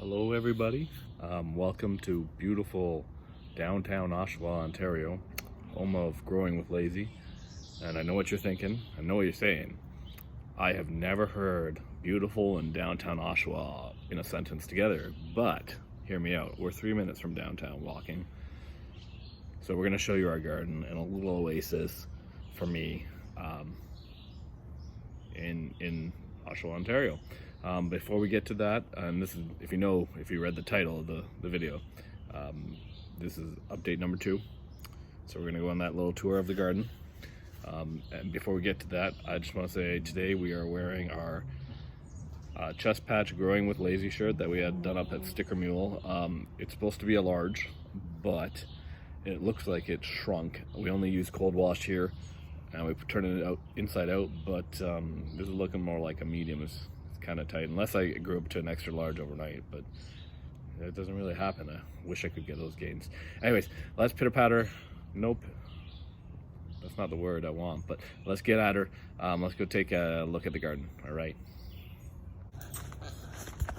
Hello everybody, welcome to beautiful downtown Oshawa, Ontario, home of Growing with Lazy. And I know what you're thinking, I know what you're saying. I have never heard beautiful and downtown Oshawa in a sentence together, but hear me out. We're 3 minutes from downtown walking. So we're gonna show you our garden and a little oasis for me in Oshawa, Ontario. Before we get to that, and this is, if you read the title of the video, this is update number 2. So we're gonna go on that little tour of the garden. And before we get to that, I just want to say today we are wearing our chest patch Growing with Lazy shirt that we had done up at Sticker Mule. It's supposed to be a large, but it looks like it shrunk. We only use cold wash here, and we turned it out inside out, but this is looking more like a medium. It's kind of tight, unless I grew up to an extra large overnight, but it doesn't really happen. I wish I could get those gains. Anyways, let's pitter patter. Nope, that's not the word I want, but let's get at her. Let's go take a look at the garden. All right.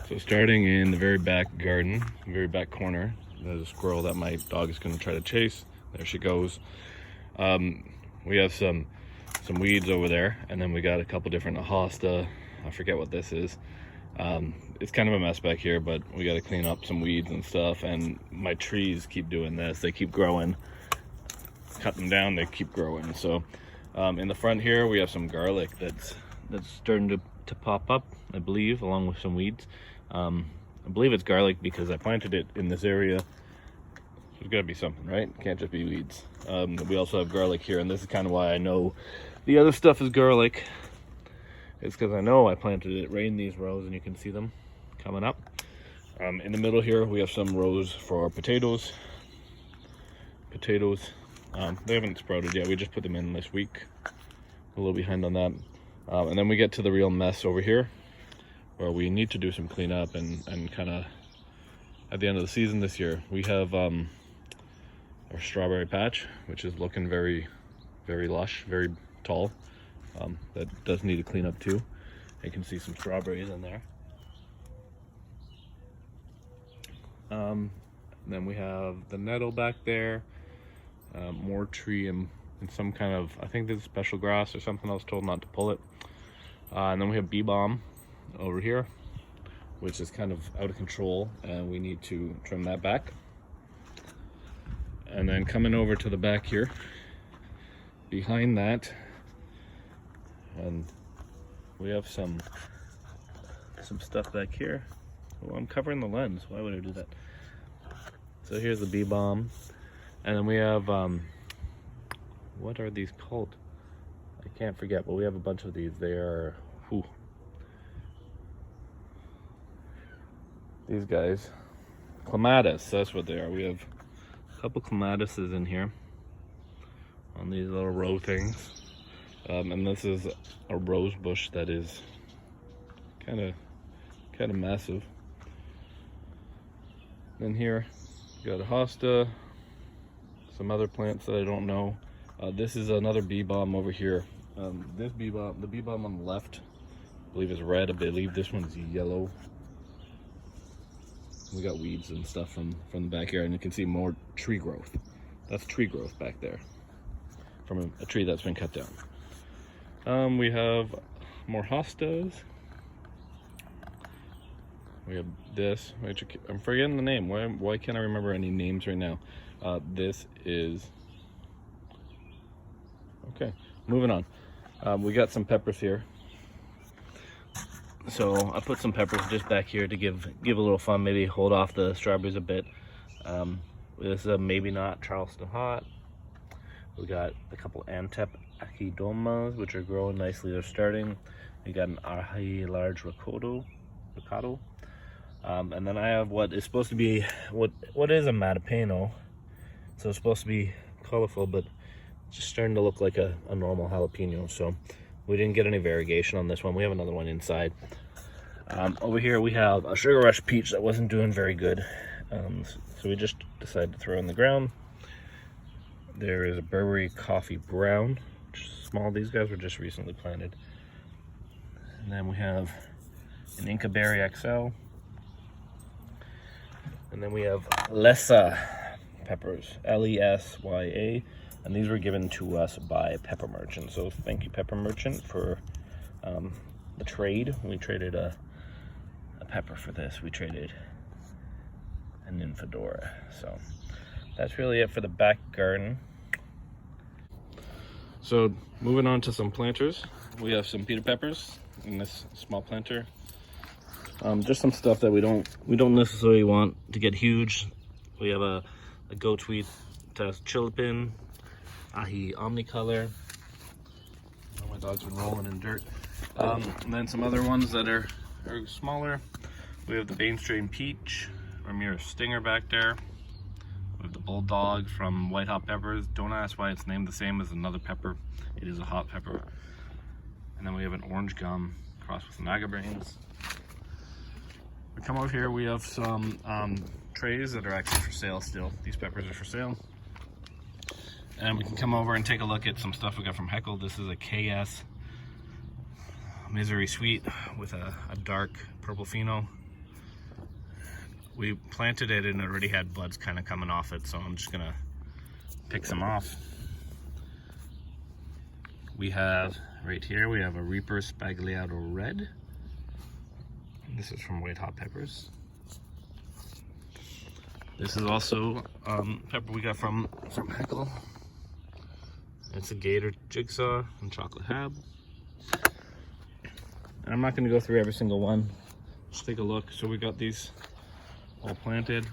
So starting in the very back garden, very back corner, there's a squirrel that my dog is going to try to chase. There she goes. We have some weeds over there, and then we got a couple different hosta. I forget what this is. It's kind of a mess back here, but we got to clean up some weeds and stuff. And my trees keep doing this. They keep growing. Cut them down, they keep growing. So in the front here we have some garlic that's starting to pop up, I believe, along with some weeds. I believe it's garlic because I planted it in this area. There's got to be something, right? Can't just be weeds. We also have garlic here, and this is kind of why I know the other stuff is garlic. It's because I know I planted it right in these rows, and you can see them coming up. In the middle here we have some rows for potatoes. They haven't sprouted yet. We just put them in this week. A little behind on that. And then we get to the real mess over here, where we need to do some cleanup and kind of at the end of the season this year. We have our strawberry patch, which is looking very, very lush, very tall. That does need to clean up too. You can see some strawberries in there. Then we have the nettle back there. More tree and some kind of, I think this is special grass or something. I was told not to pull it. And then we have bee balm over here, which is kind of out of control, and we need to trim that back. And then coming over to the back here, behind that, and we have some stuff back here. Oh, I'm covering the lens. Why would I do that? So here's the bee balm. And then we have, what are these called? I can't forget, but we have a bunch of these. They are, these guys, clematis, that's what they are. We have a couple clematises in here on these little row things. And this is a rose bush that is kind of massive. Then here, we got a hosta, some other plants that I don't know. This is another bee balm over here. This bee balm, the bee balm on the left, I believe is red. I believe this one's yellow. We got weeds and stuff from the back here, and you can see more tree growth. That's tree growth back there from a tree that's been cut down. We have more hostas. We have this, which I'm forgetting the name. Why can't I remember any names right now? This is, okay, moving on. We got some peppers here. So I put some peppers just back here to give a little fun, maybe hold off the strawberries a bit. This is a maybe not Charleston hot. We got a couple Antep Achidomas, which are growing nicely. They're starting. We got an Ahi large ricotta. And then I have what is supposed to be, what is a Matapeno. So it's supposed to be colorful, but it's just starting to look like a normal jalapeno. So we didn't get any variegation on this one. We have another one inside. Over here we have a Sugar Rush peach that wasn't doing very good. So we just decided to throw in the ground. There is a Burberry Coffee Brown, which is small. These guys were just recently planted. And then we have an Inca Berry XL. And then we have Lesa peppers, Lesya, and these were given to us by Pepper Merchant. So thank you, Pepper Merchant, for the trade. We traded a pepper for this. We traded an Infedora. So that's really it for the back garden. So moving on to some planters, we have some Peter peppers in this small planter. Just some stuff that we don't necessarily want to get huge. We have a goat's wheat test chilipin, ahi omnicolor. Oh, my dog's been rolling in dirt. And then some other ones that are smaller. We have the Bain Strain Peach, Ramirez Stinger back there. We have the Bulldog from White Hot Peppers. Don't ask why it's named the same as another pepper. It is a hot pepper. And then we have an Orange Gum crossed with some Agabrains. We come out here, we have some trays that are actually for sale still. These peppers are for sale. And we can come over and take a look at some stuff we got from Heckle. This is a KS Misery Sweet with a dark purple pheno. We planted it and it already had buds kind of coming off it, so I'm just gonna pick some off. We have right here, we have a Reaper Spagliato Red. This is from White Hot Peppers. This is also pepper we got from Heckle. It's a Gator Jigsaw and Chocolate Hab. And I'm not going to go through every single one. Just take a look. So we got these all planted.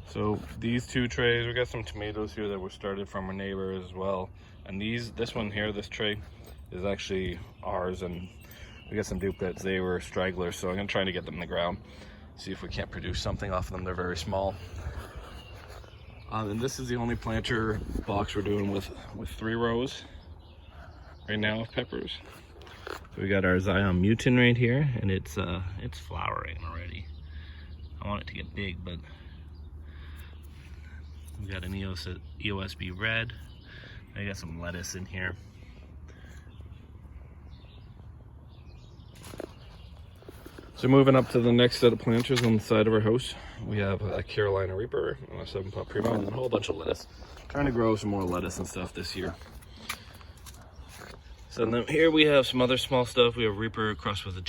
So these two trays, we got some tomatoes here that were started from our neighbor as well. And this one here, this tray, is actually ours, and we got some duplicates. They were stragglers, so I'm gonna try to get them in the ground, see if we can't produce something off of them. They're very small. And this is the only planter box we're doing with 3 rows right now of peppers. So we got our Zion Mutant right here, and it's flowering already. I want it to get big, but we got an EOSB red. I got some lettuce in here. So moving up to the next set of planters on the side of our house, we have a Carolina Reaper and a 7-pot Primo and a whole bunch of lettuce. Trying to grow some more lettuce and stuff this year. So then here we have some other small stuff. We have Reaper crossed with a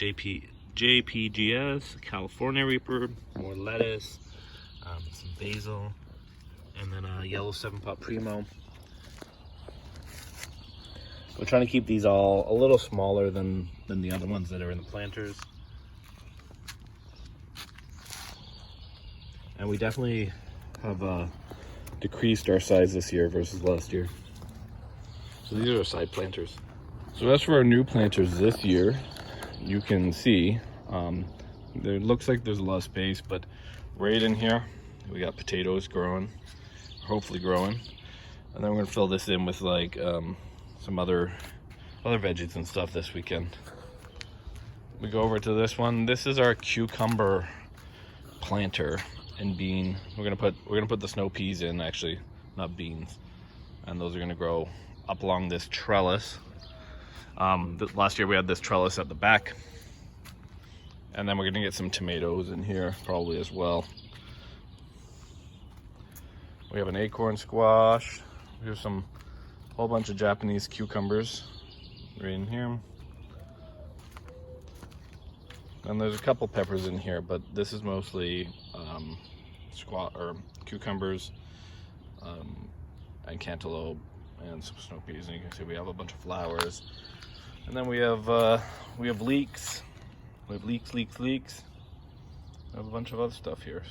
JPGS, California Reaper, more lettuce, some basil, and then a yellow 7-pot Primo. We're trying to keep these all a little smaller than the other ones that are in the planters. And we definitely have decreased our size this year versus last year. So these are our side planters. So as for our new planters this year, you can see there looks like there's a lot of space, but right in here we got potatoes growing, hopefully growing, and then we're gonna fill this in with like some other veggies and stuff this weekend. We go over to this one. This is our cucumber planter and bean. We're gonna put the snow peas in, actually, not beans, and those are gonna grow up along this trellis. Last year we had this trellis at the back, and then we're gonna get some tomatoes in here probably as well. We have an acorn squash. We have some whole bunch of Japanese cucumbers right in here. And there's a couple peppers in here, but this is mostly cucumbers and cantaloupe and some snow peas. And you can see we have a bunch of flowers. And then we have leeks. We have leeks. We have a bunch of other stuff here.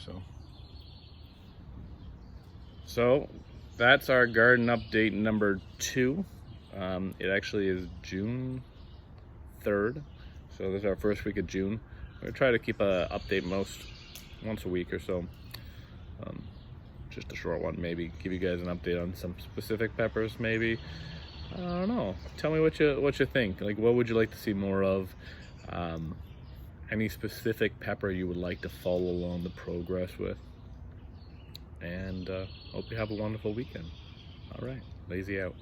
So that's our garden update number 2. It actually is June 3rd. So this is our first week of June. We're gonna try to keep an update once a week or so. Just a short one, maybe give you guys an update on some specific peppers, maybe. I don't know. Tell me what you think. Like, what would you like to see more of? Any specific pepper you would like to follow along the progress with? And hope you have a wonderful weekend. All right, lazy out.